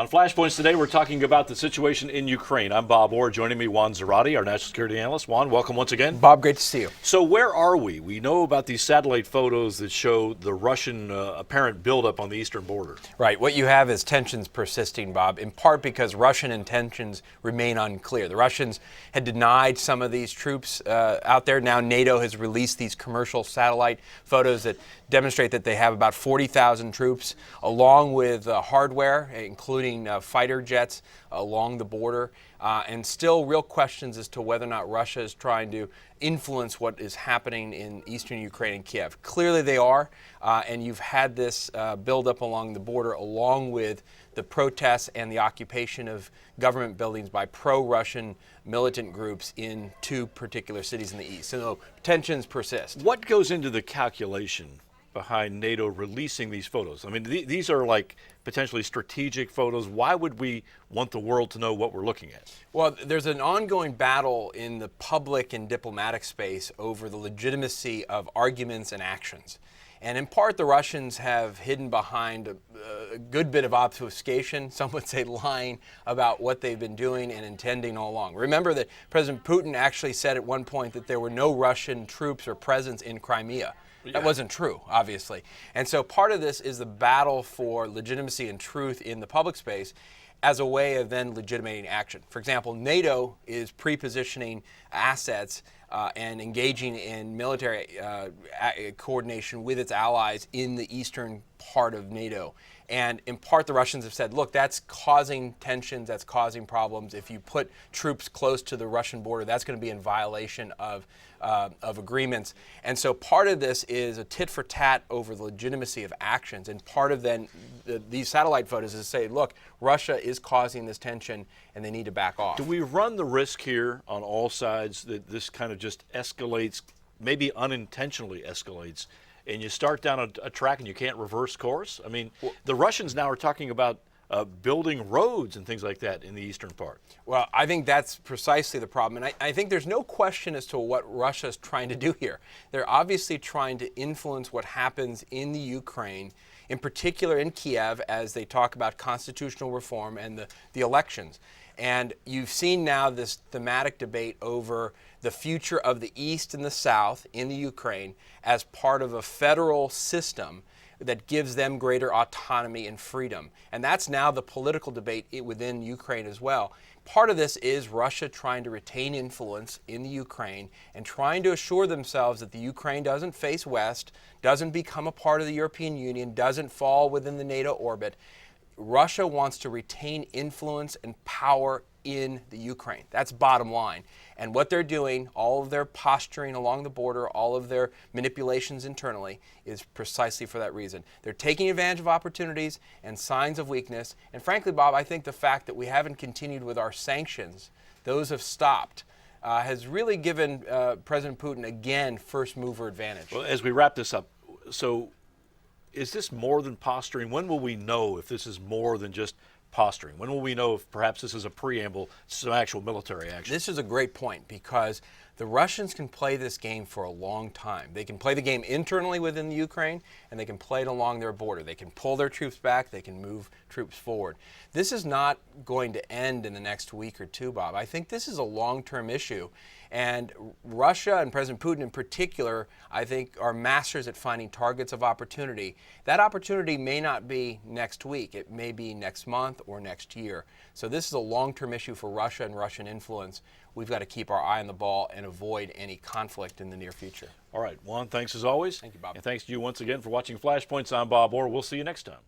On Flashpoints today, we're talking about the situation in Ukraine. I'm Bob Orr. Joining me, Juan Zarate, our national security analyst. Juan, welcome once again. Bob, great to see you. So where are we? We know about these satellite photos that show the Russian apparent buildup on the eastern border. Right. What you have is tensions persisting, Bob, in part because Russian intentions remain unclear. The Russians had denied some of these troops out there. Now NATO has released these commercial satellite photos that demonstrate that they have about 40,000 troops, along with hardware, including fighter jets along the border, and still real questions as to whether or not Russia is trying to influence what is happening in eastern Ukraine and Kiev. Clearly they are, and you've had this buildup along the border along with the protests and the occupation of government buildings by pro-Russian militant groups in two particular cities in the east. So tensions persist. What goes into the calculation behind NATO releasing these photos? I mean, these are like potentially strategic photos. Why would we want the world to know what we're looking at? Well, there's an ongoing battle in the public and diplomatic space over the legitimacy of arguments and actions. And in part, the Russians have hidden behind a good bit of obfuscation, some would say lying, about what they've been doing and intending all along. Remember that President Putin actually said at one point that there were no Russian troops or presence in Crimea. That wasn't true, obviously. And so part of this is the battle for legitimacy and truth in the public space as a way of then legitimating action. For example, NATO is pre-positioning assets and engaging in military coordination with its allies in the eastern part of NATO. And in part, the Russians have said, look, that's causing tensions, that's causing problems. If you put troops close to the Russian border, that's going to be in violation of agreements. And so part of this is a tit for tat over the legitimacy of actions. And part of then these satellite photos is to say, look, Russia is causing this tension and they need to back off. Do we run the risk here on all sides that this kind of just escalates, maybe unintentionally escalates, and you start down a track and you can't reverse course? I mean, the Russians now are talking about building roads and things like that in the eastern part. Well, I think that's precisely the problem. And I think there's no question as to what Russia's trying to do here. They're obviously trying to influence what happens in the Ukraine, in particular in Kiev, as they talk about constitutional reform and the elections. And you've seen now this thematic debate over the future of the East and the South in the Ukraine as part of a federal system that gives them greater autonomy and freedom. And that's now the political debate within Ukraine as well. Part of this is Russia trying to retain influence in the Ukraine and trying to assure themselves that the Ukraine doesn't face west, doesn't become a part of the European Union, doesn't fall within the NATO orbit. Russia wants to retain influence and power in the Ukraine. That's bottom line. And what they're doing, all of their posturing along the border, all of their manipulations internally, is precisely for that reason. They're taking advantage of opportunities and signs of weakness. And frankly, Bob, I think the fact that we haven't continued with our sanctions, those have stopped, has really given President Putin, again, first mover advantage. Well, as we wrap this up, so is this more than posturing? When will we know if this is more than just posturing? When will we know if perhaps this is a preamble to some actual military action? This is a great point because the Russians can play this game for a long time. They can play the game internally within the Ukraine, and they can play it along their border. They can pull their troops back. They can move troops forward. This is not going to end in the next week or two, Bob. I think this is a long-term issue. And Russia and President Putin in particular, I think, are masters at finding targets of opportunity. That opportunity may not be next week. It may be next month or next year. So this is a long-term issue for Russia and Russian influence. We've got to keep our eye on the ball and avoid any conflict in the near future. All right, Juan, thanks as always. Thank you, Bob. And thanks to you once again for watching Flashpoints. I'm Bob Orr. We'll see you next time.